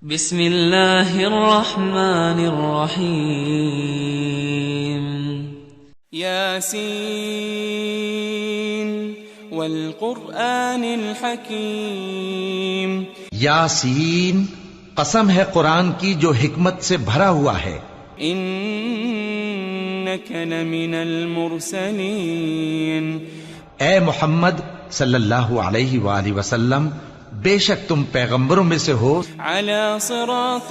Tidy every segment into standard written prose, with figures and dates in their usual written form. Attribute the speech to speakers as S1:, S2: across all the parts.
S1: بسم اللہ الرحمن الرحیم
S2: یاسین والقرآن الحکیم
S3: یاسین، قسم ہے قرآن کی جو حکمت سے بھرا ہوا ہے.
S2: انک لمن المرسلین،
S3: اے محمد صلی اللہ علیہ وآلہ وسلم، بے شک تم پیغمبروں میں سے ہو،
S2: علی صراط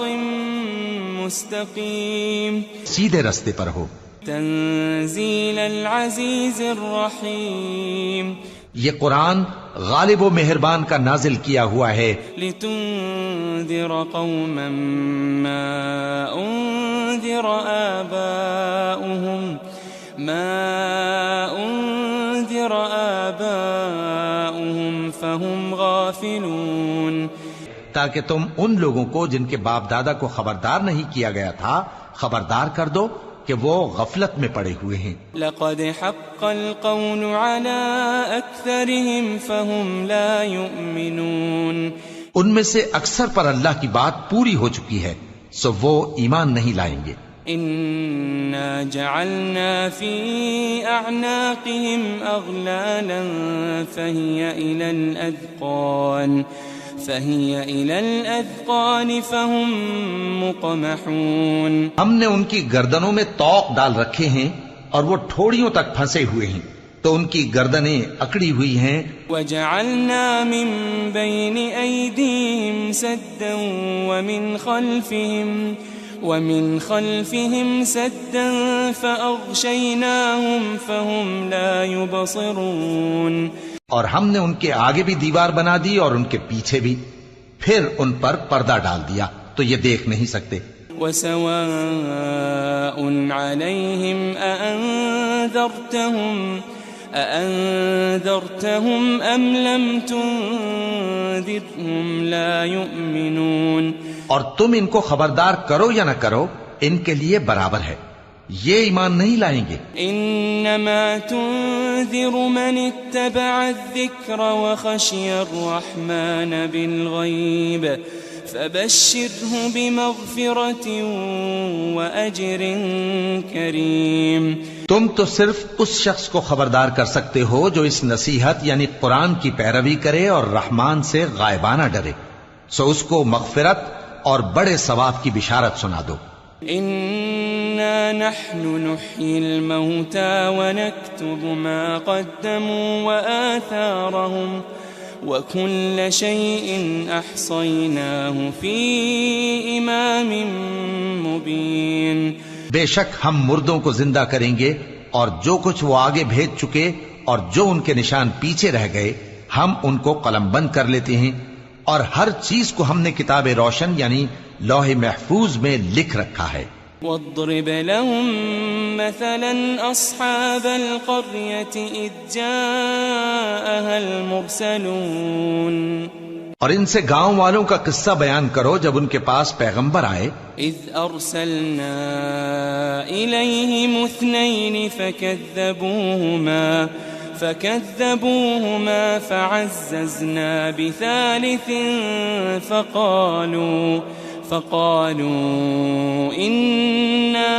S2: مستقیم،
S3: سیدھے رستے پر ہو.
S2: تنزیل العزیز الرحیم،
S3: یہ قرآن غالب و مہربان کا نازل کیا ہوا ہے،
S2: لتنذر قوما ما انذر آباؤهم فهم غافلون،
S3: تاکہ تم ان لوگوں کو جن کے باپ دادا کو خبردار نہیں کیا گیا تھا خبردار کر دو کہ وہ غفلت میں پڑے ہوئے ہیں.
S2: لقد حق القول على اکثرهم فهم لا يؤمنون،
S3: ان میں سے اکثر پر اللہ کی بات پوری ہو چکی ہے سو وہ ایمان نہیں لائیں گے.
S2: انا جعلنا في اعناقهم اغلالا فهي الى الاذقان فهم مقمحون،
S3: ہم نے ان کی گردنوں میں طوق ڈال رکھے ہیں اور وہ ٹھوڑیوں تک پھنسے ہوئے ہیں تو ان کی گردنیں اکڑی ہوئی ہیں.
S2: وجعلنا من بين ايديهم سدا ومن خلفهم سدا فأغشيناهم فهم لا يبصرون،
S3: اور ہم نے ان کے آگے بھی دیوار بنا دی اور ان کے پیچھے بھی، پھر ان پر پردہ ڈال دیا تو یہ دیکھ نہیں سکتے.
S2: وسواء عليهم أأنذرتهم أم لم تنذرهم لا يؤمنون،
S3: اور تم ان کو خبردار کرو یا نہ کرو ان کے لیے برابر ہے، یہ ایمان نہیں لائیں گے.
S2: انما تنذر من اتبع الذکر وخشی الرحمن بالغیب فبشره بمغفرة وأجر کریم،
S3: تم تو صرف اس شخص کو خبردار کر سکتے ہو جو اس نصیحت یعنی قرآن کی پیروی کرے اور رحمان سے غائبانہ ڈرے، سو اس کو مغفرت اور بڑے ثواب کی بشارت سنا دو.
S2: انا نحن نحيي الموتى ونكتب ما قدموا وآثارهم وكل شيء احصيناه في امام مبين،
S3: بے شک ہم مردوں کو زندہ کریں گے اور جو کچھ وہ آگے بھیج چکے اور جو ان کے نشان پیچھے رہ گئے ہم ان کو قلم بند کر لیتے ہیں، اور ہر چیز کو ہم نے کتاب روشن یعنی لوح محفوظ میں لکھ رکھا ہے.
S2: واضرب لهم مثلا اصحاب القرية اذ جاءها المرسلون،
S3: اور ان سے گاؤں والوں کا قصہ بیان کرو جب ان کے پاس پیغمبر آئے.
S2: اذ ارسلنا اليهم اثنين فكذبوهما فعززنا بثالث فقالوا إنا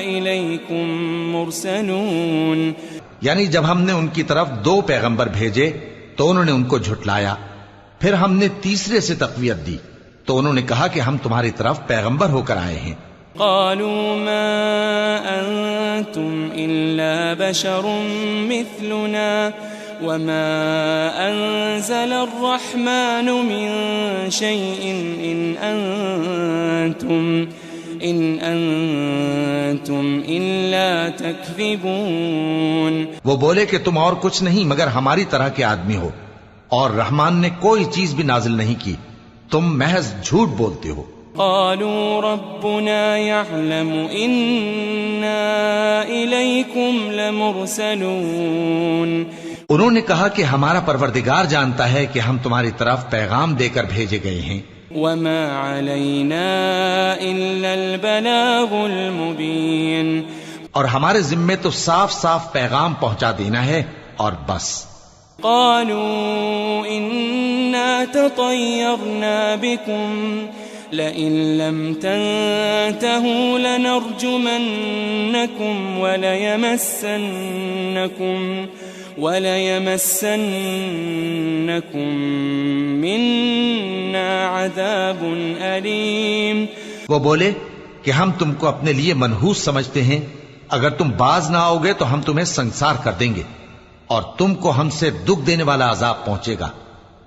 S2: إليكم مرسلون،
S3: یعنی جب ہم نے ان کی طرف 2 پیغمبر بھیجے تو انہوں نے ان کو جھٹلایا، پھر ہم نے تیسرے سے تقویت دی تو انہوں نے کہا کہ ہم تمہاری طرف پیغمبر ہو کر آئے ہیں.
S2: قالوا ما أنتم إلا بشر مثلنا وما أنزل الرحمن من شيء إن أنتم إلا تكذبون،
S3: وہ بولے کہ تم اور کچھ نہیں مگر ہماری طرح کے آدمی ہو اور رحمان نے کوئی چیز بھی نازل نہیں کی، تم محض جھوٹ بولتے ہو.
S2: قالوا ربنا يعلم إنا إليكم لمرسلون،
S3: انہوں نے کہا کہ ہمارا پروردگار جانتا ہے کہ ہم تمہاری طرف پیغام دے کر بھیجے گئے ہیں.
S2: وما علينا إلا البلاغ المبين،
S3: اور ہمارے ذمے تو صاف صاف پیغام پہنچا دینا ہے اور بس.
S2: قالوا إنا تطيرنا بكم لئن لم تنتهوا لنرجمنكم وليمسنكم منا عذاب أليم.
S3: وہ بولے کہ ہم تم کو اپنے لیے منحوس سمجھتے ہیں، اگر تم باز نہ آؤ گے تو ہم تمہیں سنسار کر دیں گے اور تم کو ہم سے دکھ دینے والا عذاب پہنچے گا.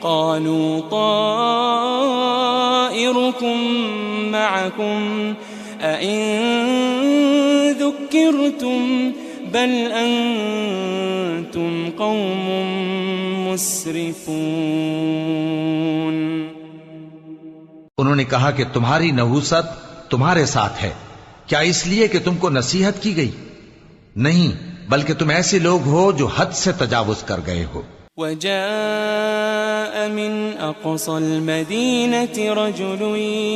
S2: قالوا طائركم معكم أئن ذكرتم بل أنتم قوم مسرفون.
S3: انہوں نے کہا کہ تمہاری نحوست تمہارے ساتھ ہے، کیا اس لیے کہ تم کو نصیحت کی گئی؟ نہیں، بلکہ تم ایسے لوگ ہو جو حد سے تجاوز کر گئے ہو.
S2: وجاء من أقصى المدينة رجل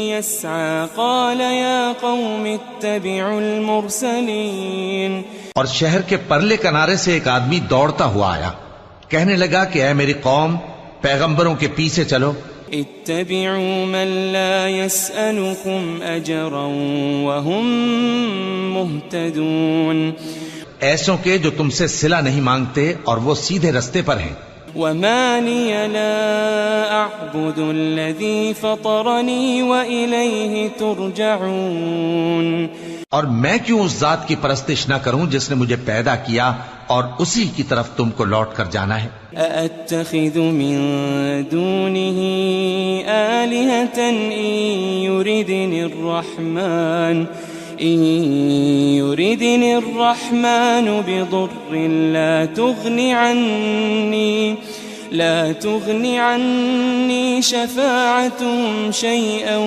S2: يسعى قال يا قوم اتبعوا المرسلين.
S3: اور شہر کے پرلے کنارے سے ایک آدمی دوڑتا ہوا آیا، کہنے لگا کہ اے میری قوم، پیغمبروں کے پیچھے چلو.
S2: اتبعوا من لا يسألكم أجرا وهم مهتدون.
S3: ایسوں کے جو تم سے صلہ نہیں مانگتے اور وہ سیدھے رستے پر ہیں.
S2: وما لي لا أعبد الذي فطرني وإليه ترجعون.
S3: اور میں کیوں اس ذات کی پرستش نہ کروں جس نے مجھے پیدا کیا اور اسی کی طرف تم کو لوٹ کر جانا ہے.
S2: أأتخذ من دونه آلهة إن يردني الرحمن بضر لا تغني عني شفاعتهم شيئا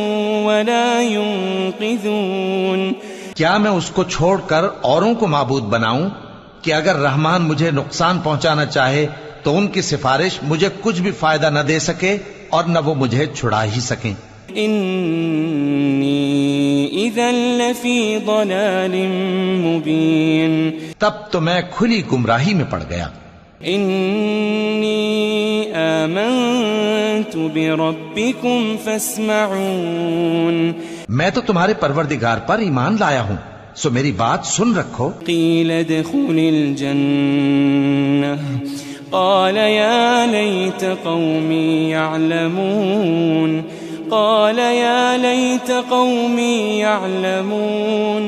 S2: ولا ينقذون.
S3: کیا میں اس کو چھوڑ کر اوروں کو معبود بناؤں کہ اگر رحمان مجھے نقصان پہنچانا چاہے تو ان کی سفارش مجھے کچھ بھی فائدہ نہ دے سکے اور نہ وہ مجھے چھڑا ہی سکیں.
S2: انی اذا لفی ضلال مبین.
S3: تب تو میں کھلی گمراہی میں پڑ گیا.
S2: انی آمنت بربکم فاسمعون.
S3: میں تو تمہارے پروردگار پر ایمان لایا ہوں، سو میری بات سن رکھو.
S2: قیل ادخل الجنہ قال یا لیت قومی یعلمون. قال یا لیت قومی یعلمون.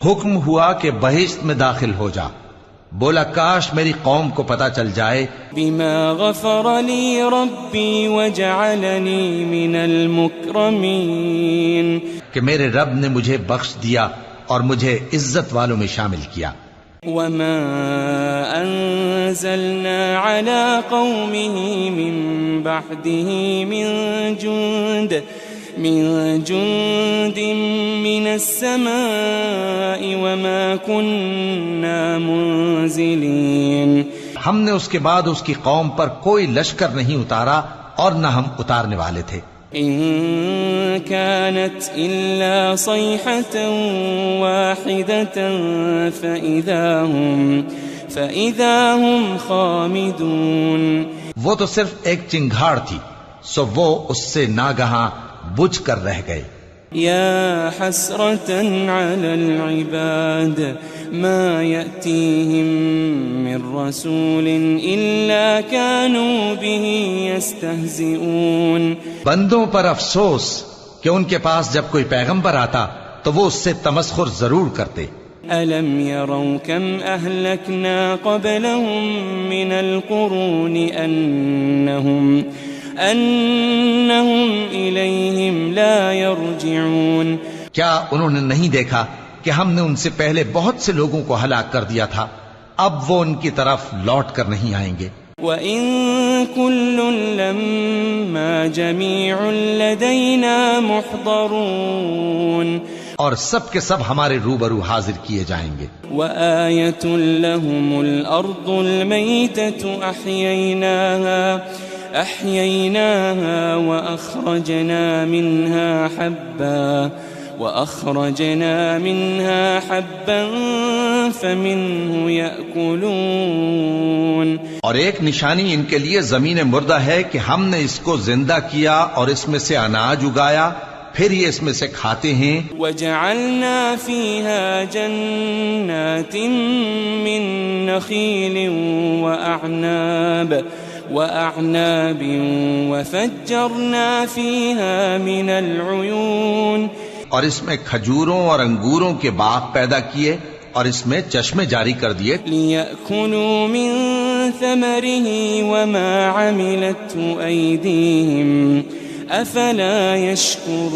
S3: حکم ہوا کہ بہشت میں داخل ہو جا. بولا کاش میری قوم کو پتا چل جائے.
S2: بما غفر لی ربی وجعلنی من المکرمین.
S3: کہ میرے رب نے مجھے بخش دیا اور مجھے عزت والوں میں شامل کیا.
S2: وما انزلنا على قومه من بعده من جند من السماء وما كنا منزلين.
S3: ہم نے اس کے بعد اس کی قوم پر کوئی لشکر نہیں اتارا اور نہ ہم اتارنے والے تھے.
S2: إن كانت إلا صيحة واحدة فإذا هم خامدون.
S3: وہ تو صرف ایک چنگھاڑ تھی، سو وہ اس سے ناگہاں بجھ کر رہ گئے.
S2: يا حسرة على العباد ما يأتيهم من رسول إلا كانوا به يستهزئون.
S3: بندوں پر افسوس کہ ان کے پاس جب کوئی پیغمبر آتا تو وہ اس سے تمسخر ضرور کرتے.
S2: ألم يروا كم أهلكنا قبلهم من القرون أنهم إليهم لا يرجعون.
S3: کیا انہوں نے نہیں دیکھا کہ ہم نے ان سے پہلے بہت سے لوگوں کو ہلاک کر دیا تھا، اب وہ ان کی طرف لوٹ کر نہیں آئیں گے.
S2: وَإِن كُلٌّ لَمَّا جَمِيعٌ لَدَيْنَا مُحْضَرُونَ.
S3: اور سب کے سب ہمارے روبرو حاضر کیے جائیں گے.
S2: وَآيَةٌ لَهُمُ الْأَرْضُ الْمَيْتَةُ أَحْيَيْنَاهَا وَأَخْرَجْنَا مِنْهَا حَبًّا وأخرجنا منها حبا فمنه يأكلون.
S3: اور ایک نشانی ان کے لیے زمین مردہ ہے کہ ہم نے اس کو زندہ کیا اور اس میں سے اناج اگایا، پھر یہ اس میں سے کھاتے ہیں.
S2: وجعلنا فيها جنات من نخيل وأعناب وفجرنا فيها من العيون.
S3: اور اس میں کھجوروں اور انگوروں کے باغ پیدا کیے اور اس میں چشمے جاری کر دیے.
S2: لِيَأْكُلُوا مِن ثَمَرِهِ وَمَا عَمِلَتْهُ أَيْدِيهِمْ أَفَلَا يَشْكُرُونَ.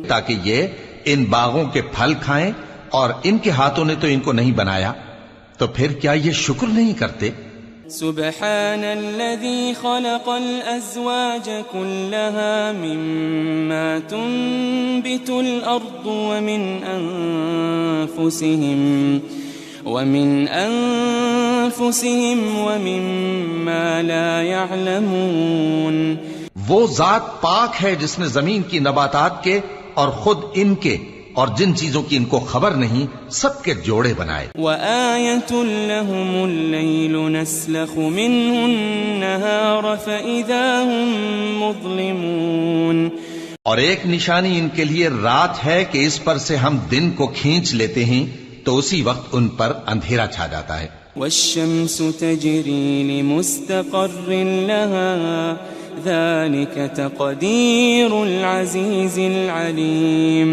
S3: تاکہ یہ ان باغوں کے پھل کھائیں، اور ان کے ہاتھوں نے تو ان کو نہیں بنایا، تو پھر کیا یہ شکر نہیں کرتے؟
S2: سبحان الذي خلق الأزواج كلها مما تنبت الأرض ومن أنفسهم ومما لا يعلمون.
S3: وہ ذات پاک ہے جس نے زمین کی نباتات کے اور خود ان کے اور جن چیزوں کی ان کو خبر نہیں سب کے جوڑے بنائے.
S2: وَآيَةٌ لَهُمُ اللَّيْلُ نَسْلَخُ مِنْهُ النَّهَارَ فَإِذَا هُمْ مُظْلِمُونَ. اور ایک نشانی ان کے لیے رات ہے کہ اس پر سے ہم دن کو کھینچ لیتے ہیں تو اسی وقت ان پر اندھیرا چھا جاتا ہے. وَالشَّمْسُ تَجْرِي لِمُسْتَقَرٍّ لَهَا ذَلِكَ تَقْدِيرُ الْعَزِيزِ الْعَلِيمِ.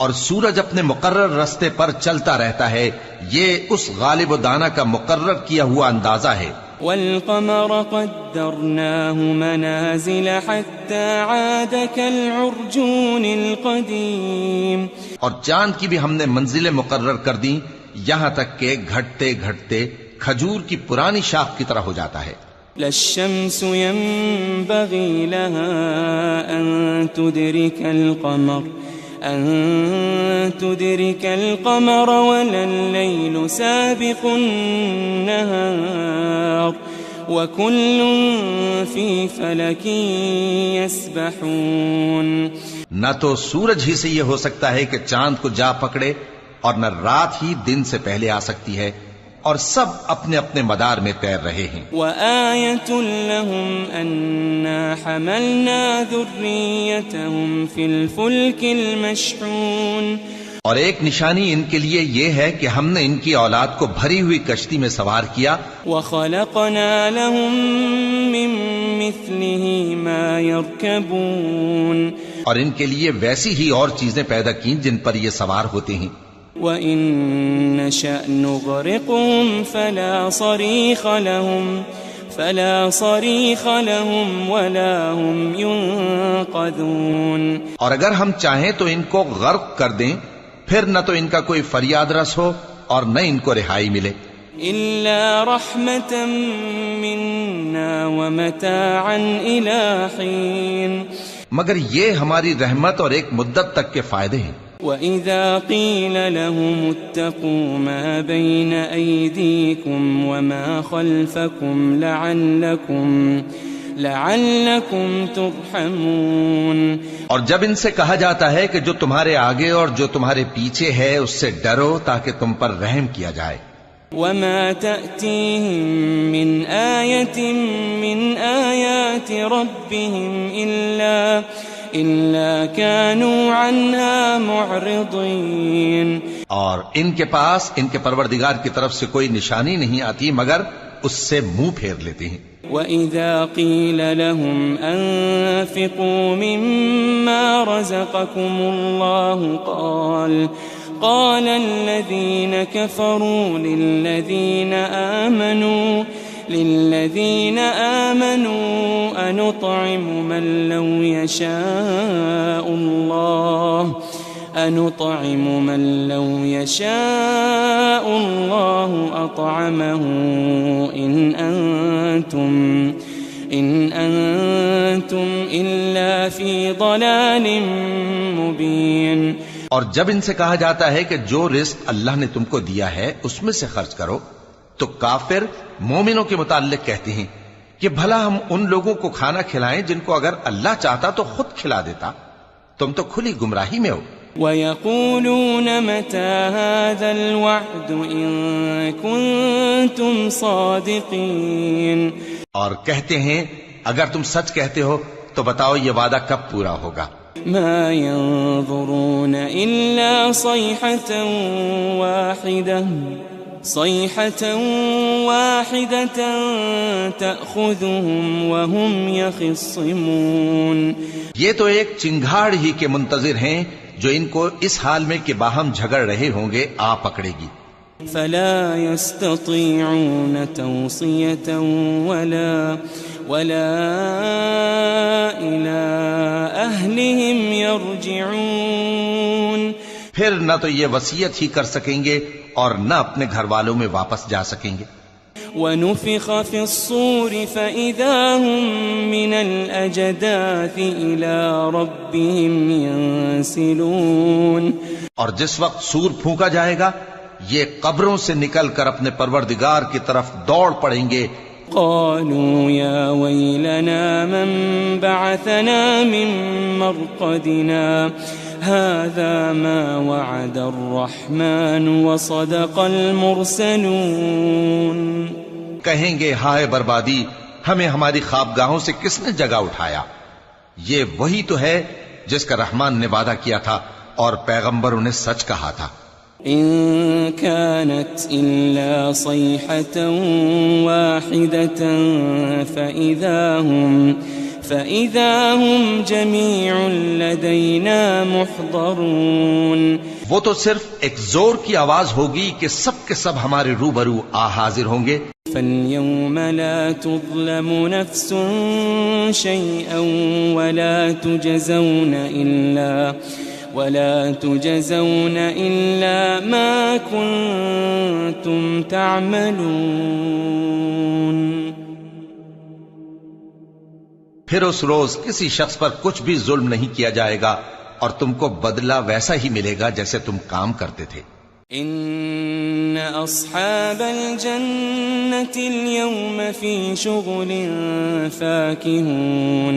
S3: اور سورج اپنے مقرر رستے پر چلتا رہتا ہے، یہ اس غالب و دانا کا مقرر کیا ہوا اندازہ ہے.
S2: وَالْقَمَرَ قَدَّرْنَاهُ مَنَازِلَ حَتَّى عَادَ كَالْعُرْجُونِ الْقَدِيمِ.
S3: اور چاند کی بھی ہم نے منزلیں مقرر کر دیں یہاں تک کہ گھٹتے گھٹتے کھجور کی پرانی شاخ کی طرح ہو جاتا ہے.
S2: لَلشَّمْسُ يَنبَغِي لَهَا أَن تُدْرِكَ الْقَمَرَ وَلَا اللَّيْلُ سَابِقُ النَّهَارِ وَكُلٌّ فِي فَلَكٍ يَسْبَحُونَ.
S3: نہ تو سورج ہی سے یہ ہو سکتا ہے کہ چاند کو جا پکڑے، اور نہ رات ہی دن سے پہلے آ سکتی ہے، اور سب اپنے اپنے مدار میں تیر رہے ہیں.
S2: وَآيَةٌ لَهُمْ أَنَّا حَمَلْنَا ذُرِّيَّتَهُمْ فِي الْفُلْكِ الْمَشْحُونِ.
S3: اور ایک نشانی ان کے لیے یہ ہے کہ ہم نے ان کی اولاد کو بھری ہوئی کشتی میں سوار کیا.
S2: وَخَلَقْنَا لَهُم مِّن مِّثْلِهِ مَا يَرْكَبُونَ.
S3: اور ان کے لیے ویسی ہی اور چیزیں پیدا کی جن پر یہ سوار ہوتے ہیں.
S2: وَإِن نَّشَأْ نُغْرِقْهُمْ فَلَا صَرِيخَ لَهُمْ وَلَا هُمْ يُنقَذُونَ. اور
S3: اگر ہم چاہیں تو ان کو غرق کر دیں، پھر نہ تو ان کا کوئی فریاد رس ہو اور نہ ان کو رہائی ملے.
S2: إِلَّا رَحْمَةً مِّنَّا وَمَتَاعًا إِلَىٰ حِينٍ.
S3: مگر یہ ہماری رحمت اور ایک مدت تک کے فائدے ہیں.
S2: وَإِذَا قِيلَ لَهُمُ اتَّقُوا مَا بَيْنَ أَيْدِيكُمْ وَمَا خَلْفَكُمْ لَعَلَّكُمْ تُرْحَمُونَ. اور
S3: جب ان سے کہا جاتا ہے کہ جو تمہارے آگے اور جو تمہارے پیچھے ہے اس سے ڈرو تاکہ تم پر رحم کیا جائے.
S2: وَمَا تَأْتِيهِم مِّنْ آيَةٍ مِّنْ آيَاتِ رَبِّهِمْ إِلَّا كَانُوا عَنْهَا مُعْرِضِينَ. اور ان کے پاس ان کے پروردگار کی طرف سے کوئی نشانی نہیں آتی مگر اس سے منہ پھیر لیتے ہیں. وَإِذَا قِيلَ لَهُمْ أَنفِقُوا مِمَّا رَزَقَكُمُ اللَّهُ قال الذين كفروا للذين آمنوا أنطعم من لو يشاء الله أطعمه إن أنتم إلا في ضلال مبين.
S3: اور جب ان سے کہا جاتا ہے کہ جو رزق اللہ نے تم کو دیا ہے اس میں سے خرچ کرو، تو کافر مومنوں کے متعلق کہتے ہیں کہ بھلا ہم ان لوگوں کو کھانا کھلائیں جن کو اگر اللہ چاہتا تو خود کھلا دیتا. تم تو کھلی گمراہی میں ہو.
S2: وَيَقُولُونَ مَتَى هَذَا الْوَعْدُ إِن كُنتُمْ صَادِقِينَ.
S3: اور کہتے ہیں اگر تم سچ کہتے ہو تو بتاؤ یہ وعدہ کب پورا ہوگا.
S2: ما ينظرون إلا صيحة واحدة تأخذهم وهم يخصمون.
S3: یہ تو ایک چنگھاڑ ہی کے منتظر ہیں جو ان کو اس حال میں کہ باہم جھگڑ رہے ہوں گے آ پکڑے گی.
S2: فلا يستطيعون توصية ولا إلى أهلهم يرجعون.
S3: پھر نہ تو یہ وصیت ہی کر سکیں گے اور نہ اپنے گھر والوں میں واپس جا سکیں گے.
S2: ونفخ في الصور فإذا هم من الأجداث إلى ربهم ينسلون.
S3: اور جس وقت سور پھونکا جائے گا یہ قبروں سے نکل کر اپنے پروردگار کی طرف دوڑ پڑیں گے.
S2: قالوا يا ويلنا من بعثنا من مرقدنا هذا ما وعد الرحمن وصدق المرسلون.
S3: کہیں گے ہائے بربادی، ہمیں ہماری خوابگاہوں سے کس نے جگہ اٹھایا. یہ وہی تو ہے جس کا رحمان نے وعدہ کیا تھا اور پیغمبروں نے سچ کہا تھا.
S2: إن كانت إلا صيحة واحدة فإذا هم جميع لدينا محضرون.
S3: وہ تو صرف ایک زور کی آواز ہوگی کہ سب کے سب ہمارے روبرو حاضر ہوں گے.
S2: فاليوم لا تظلم نفس شيئا ولا تجزون إلا ما كنتم تعملون.
S3: پھر اس روز کسی شخص پر کچھ بھی ظلم نہیں کیا جائے گا اور تم کو بدلہ ویسا ہی ملے گا جیسے تم کام کرتے تھے.
S2: ان اصحاب الجنة اليوم في شغل فاكهون.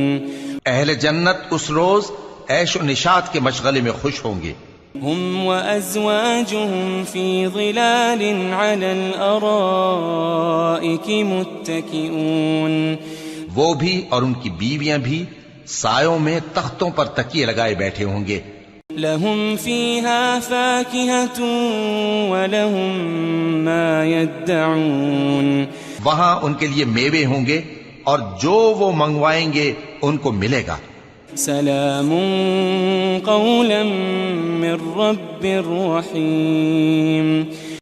S3: اہل جنت اس روز عیش و نشاط کے مشغلے میں خوش ہوں گے.
S2: هم وأزواجهم في ظلال على الأرائك متكئون.
S3: وہ بھی اور ان کی بیویاں بھی سایوں میں تختوں پر تکیے لگائے بیٹھے ہوں گے.
S2: لهم فيها فاكهة ولهم ما يدعون.
S3: وہاں ان کے لیے میوے ہوں گے اور جو وہ منگوائیں گے ان کو ملے گا.
S2: سلام قولا من رب رحیم.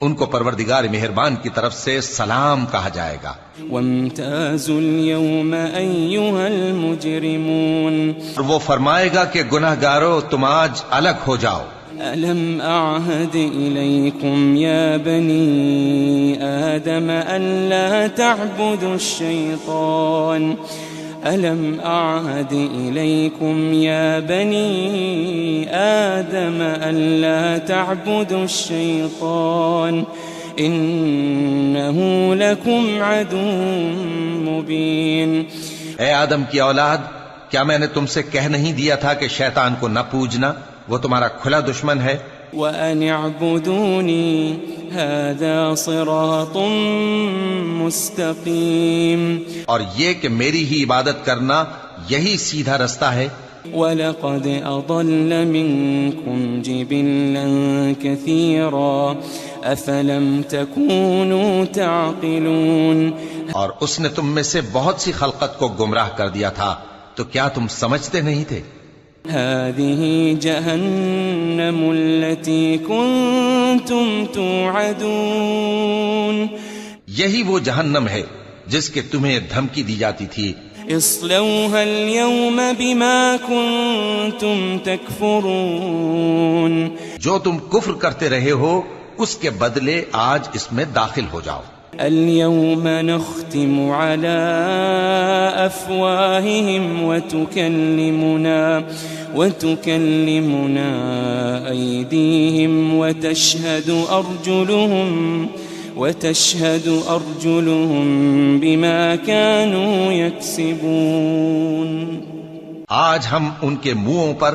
S3: ان کو پروردگار مہربان کی طرف سے سلام کہا جائے گا.
S2: وامتازوا اليوم ایھا المجرمون.
S3: اور وہ فرمائے گا کہ گناہگارو تم آج الگ ہو جاؤ.
S2: ألم أعهد إليكم يا بني آدم ألا تعبدوا الشيطان ألم أعهد إليكم يا بني آدم ألا تعبدوا الشيطان إنه لكم عدو مبين.
S3: اے آدم کی اولاد، کیا میں نے تم سے کہہ نہیں دیا تھا کہ شیطان کو نہ پوجنا، وہ تمہارا کھلا دشمن ہے.
S2: وَأَنِ اعْبُدُونِي هَذَا صِرَاطٌ مُسْتَقِيمٌ.
S3: اور یہ کہ میری ہی عبادت کرنا یہی سیدھا رستہ ہے.
S2: وَلَقَدْ أَضَلَّ مِنكُمْ جِبِلًّا كَثِيرًا أَفَلَمْ تَكُونُوا تَعْقِلُونَ.
S3: اور اس نے تم میں سے بہت سی خلقت کو گمراہ کر دیا تھا، تو کیا تم سمجھتے نہیں تھے؟
S2: هذه جهنم التي كنتم توعدون.
S3: یہی وہ جہنم ہے جس کے تمہیں دھمکی دی جاتی تھی.
S2: اصلوها اليوم بما كنتم تكفرون.
S3: جو تم کفر کرتے رہے ہو اس کے بدلے آج اس میں داخل ہو جاؤ.
S2: اليوم نختم على أفواههم وتكلمنا أيديهم وتشهد أرجلهم بما كانوا يكسبون.
S3: آج ہم ان کے منہوں پر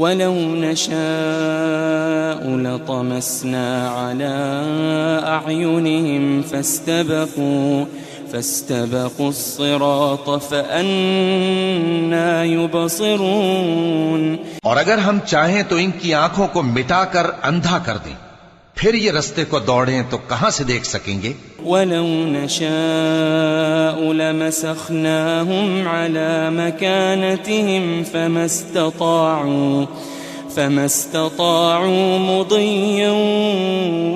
S2: وَلَوْ نَشَاءُ لَطَمَسْنَا عَلَىٰ أَعْيُنِهِمْ فَاسْتَبَقُوا الصِّرَاطَ فَأَنَّىٰ يُبْصِرُونَ۔
S3: اور اگر ہم چاہیں تو ان کی آنکھوں کو مٹا کر اندھا کر دیں، پھر یہ رستے کو دوڑیں تو کہاں سے دیکھ سکیں گے؟
S2: وَلَوْ نَشَاءُ لَمَسَخْنَاهُمْ عَلَىٰ مَكَانَتِهِمْ فَمَا اسْتَطَاعُوا مُضِيًّا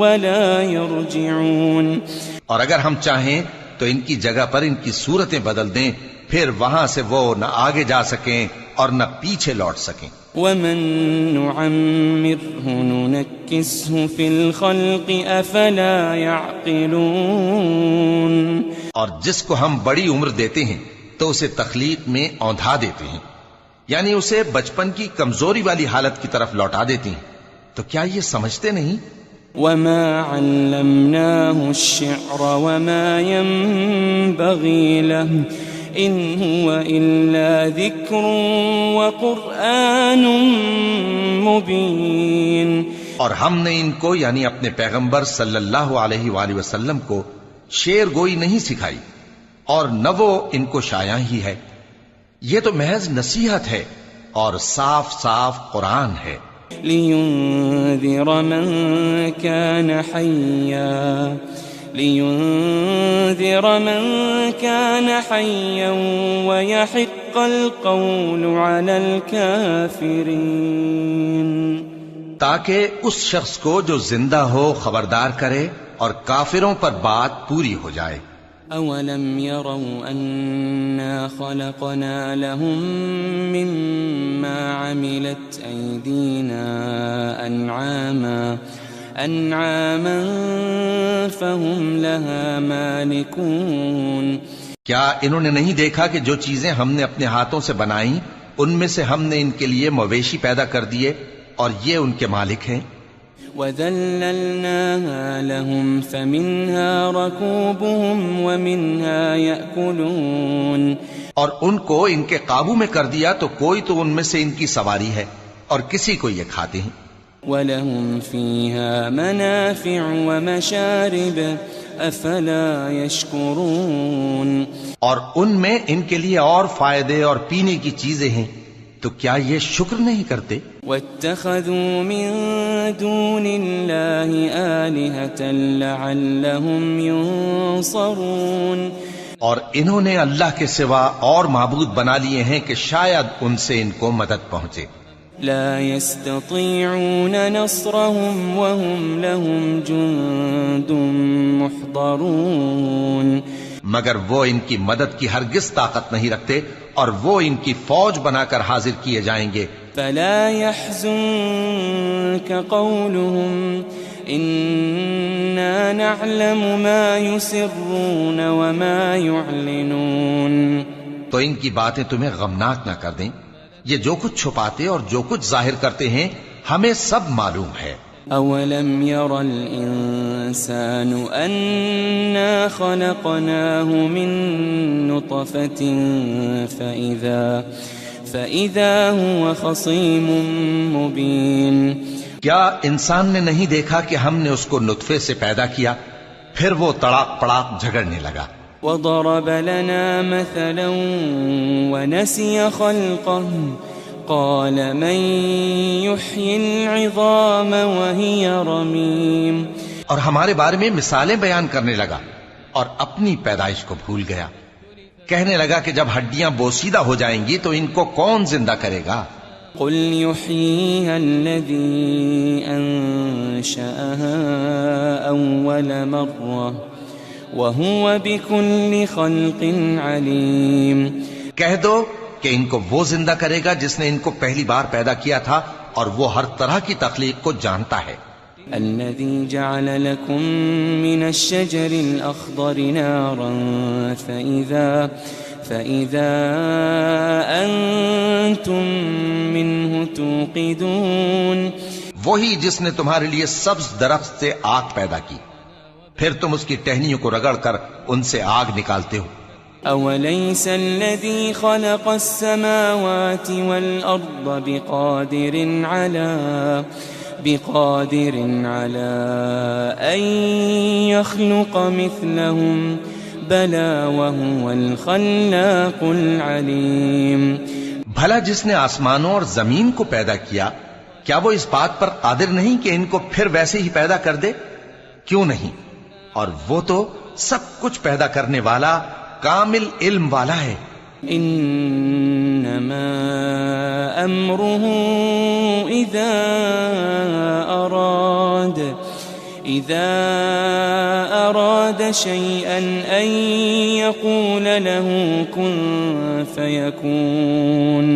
S2: وَلَا يَرْجِعُونَ۔
S3: اور اگر ہم چاہیں تو ان کی جگہ پر ان کی صورتیں بدل دیں، پھر وہاں سے وہ نہ آگے جا سکیں اور نہ پیچھے لوٹ سکیں۔
S2: وَمَن نُّعَمِّرْهُ نُنَكِّسْهُ فِي الْخَلْقِ أَفَلَا يَعْقِلُونَ۔
S3: اور جس کو ہم بڑی عمر دیتے ہیں تو اسے تخلیق میں اوندھا دیتے ہیں، یعنی اسے بچپن کی کمزوری والی حالت کی طرف لوٹا دیتے ہیں، تو کیا یہ سمجھتے نہیں؟
S2: وَمَا عَلَّمْنَاهُ الشِّعْرَ وَمَا يَنبَغِي لَهُ إِنْ هُوَ إِلَّا ذِكْرٌ وَقُرْآنٌ مُبِينٌ۔
S3: اور ہم نے ان کو یعنی اپنے پیغمبر صلی اللہ علیہ وآلہ وسلم کو شعر گوئی نہیں سکھائی، اور نہ وہ ان کو شایع ہی ہے، یہ تو محض نصیحت ہے اور صاف صاف قرآن ہے۔
S2: لِيُنذِرَ مَن كَانَ حَيًّا وَيَحِقَّ الْقَوْلُ عَلَى الْكَافِرِينَ،
S3: تاکہ اس شخص کو جو زندہ ہو خبردار کرے اور کافروں پر بات پوری ہو جائے۔
S2: أَوَلَمْ يَرَوْا أَنَّا خَلَقْنَا لَهُم مِّمَّا عَمِلَتْ أَيْدِينَا أَنْعَامًا فَهُمْ لَهَا مَالِكُونَ۔
S3: کیا انہوں نے نہیں دیکھا کہ جو چیزیں ہم نے اپنے ہاتھوں سے بنائیں ان میں سے ہم نے ان کے لیے مویشی پیدا کر دیے اور یہ ان کے مالک ہیں۔
S2: وَذَلَّلْنَاهَا لَهُمْ فَمِنْهَا رَكُوبُهُمْ وَمِنْهَا يَأْكُلُونَ۔
S3: اور ان کو ان کے قابو میں کر دیا تو کوئی تو ان میں سے ان کی سواری ہے اور کسی کو یہ کھاتے ہیں۔
S2: وَلَهُمْ فِيهَا مَنَافِعُ وَمَشَارِبُ أَفَلَا يَشْكُرُونَ۔
S3: اور ان میں ان کے لیے اور فائدے اور پینے کی چیزیں ہیں، تو کیا یہ شکر نہیں کرتے؟
S2: وَاتَّخَذُوا مِن دُونِ اللَّهِ آلِهَةً لَعَلَّهُمْ يُنصَرُونَ۔
S3: اور انہوں نے اللہ کے سوا اور معبود بنا لیے ہیں کہ شاید ان سے ان کو مدد پہنچے۔
S2: لا يستطيعون نصرهم وهم لهم جند محضرون۔
S3: مگر وہ ان کی مدد کی ہرگز طاقت نہیں رکھتے اور وہ ان کی فوج بنا کر حاضر کیے جائیں گے۔
S2: فلا يحزنك قولهم إنا نعلم ما يسرون وما يعلنون۔
S3: تو ان کی باتیں تمہیں غمناک نہ کر دیں، یہ جو کچھ چھپاتے اور جو کچھ ظاہر کرتے ہیں ہمیں سب معلوم ہے۔
S2: أَوَلَمْ يَرَ الْإِنسَانُ أَنَّا خَلَقْنَاهُ مِن نُّطْفَةٍ فَإِذَا هُوَ خَصِيمٌ مُّبِينٌ۔
S3: کیا انسان نے نہیں دیکھا کہ ہم نے اس کو نطفے سے پیدا کیا، پھر وہ تڑاک پڑاک جھگڑنے لگا۔
S2: وَضَرَبَ لَنَا مَثَلًا وَنَسِيَ خَلْقَهُ قَالَ مَن يُحْيِي الْعِظَامَ وَهِيَ رَمِيمٌ۔
S3: اور ہمارے بارے میں مثالیں بیان کرنے لگا اور اپنی پیدائش کو بھول گیا۔ کہنے لگا کہ جب ہڈیاں بوسیدہ ہو جائیں گی تو ان کو کون زندہ کرے گا؟
S2: قُلْ يُحْيِيهَا الَّذِي أَنشَأَهَا أَوَّلَ مَرَّةٍ وَهُوَ بِكُلِّ خَلْقٍ عَلِيمٌ۔
S3: کہہ دو کہ ان کو وہ زندہ کرے گا جس نے ان کو پہلی بار پیدا کیا تھا اور وہ ہر طرح کی تخلیق کو جانتا ہے۔
S2: الذي جعل لكم من الشجر الأخضر نارا فإذا أنتم منه توقدون۔
S3: وہی جس نے تمہارے لیے سبز درخت سے آگ پیدا کی، پھر تم اس کی ٹہنیوں کو رگڑ کر ان سے آگ نکالتے ہو.
S2: أوليس الذي خلق السماوات والأرض بقادر على أن يخلق مثلهم بلى وهو الخلاق العليم.
S3: بھلا جس نے آسمانوں اور زمین کو پیدا کیا کیا وہ اس بات پر قادر نہیں کہ ان کو پھر ویسے ہی پیدا کر دے؟ کیوں نہیں؟ اور وہ تو سب کچھ پیدا کرنے والا کامل علم والا ہے.
S2: انما امره اذا اراد شيئا ان يقول له كن فيكون.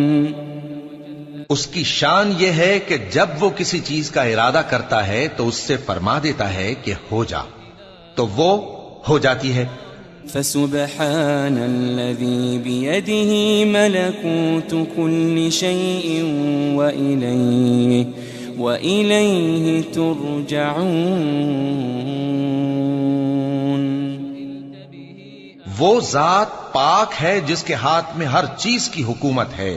S3: اس کی شان یہ ہے کہ جب وہ کسی چیز کا ارادہ کرتا ہے تو اس سے فرما دیتا ہے کہ ہو جا، تو وہ ہو جاتی ہے.
S2: فسبحان الذي بيده ملكوت كل شيء وإليه ترجعون.
S3: وہ ذات پاک ہے جس کے ہاتھ میں ہر چیز کی حکومت ہے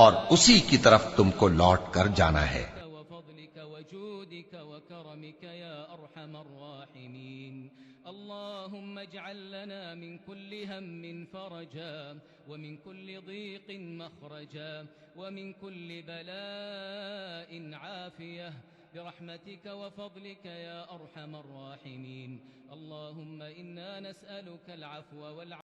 S3: اور اسی کی طرف تم کو لوٹ کر جانا ہے.
S4: وفضلك وجودك وكرمك يا أرحم الراحمين. اللهم اجعل لنا من كل هم فرجا ومن كل ضيق مخرجا ومن كل بلاء عافية برحمتك وفضلك يا أرحم الراحمين. اللهم إنا نسألك العفو والعافية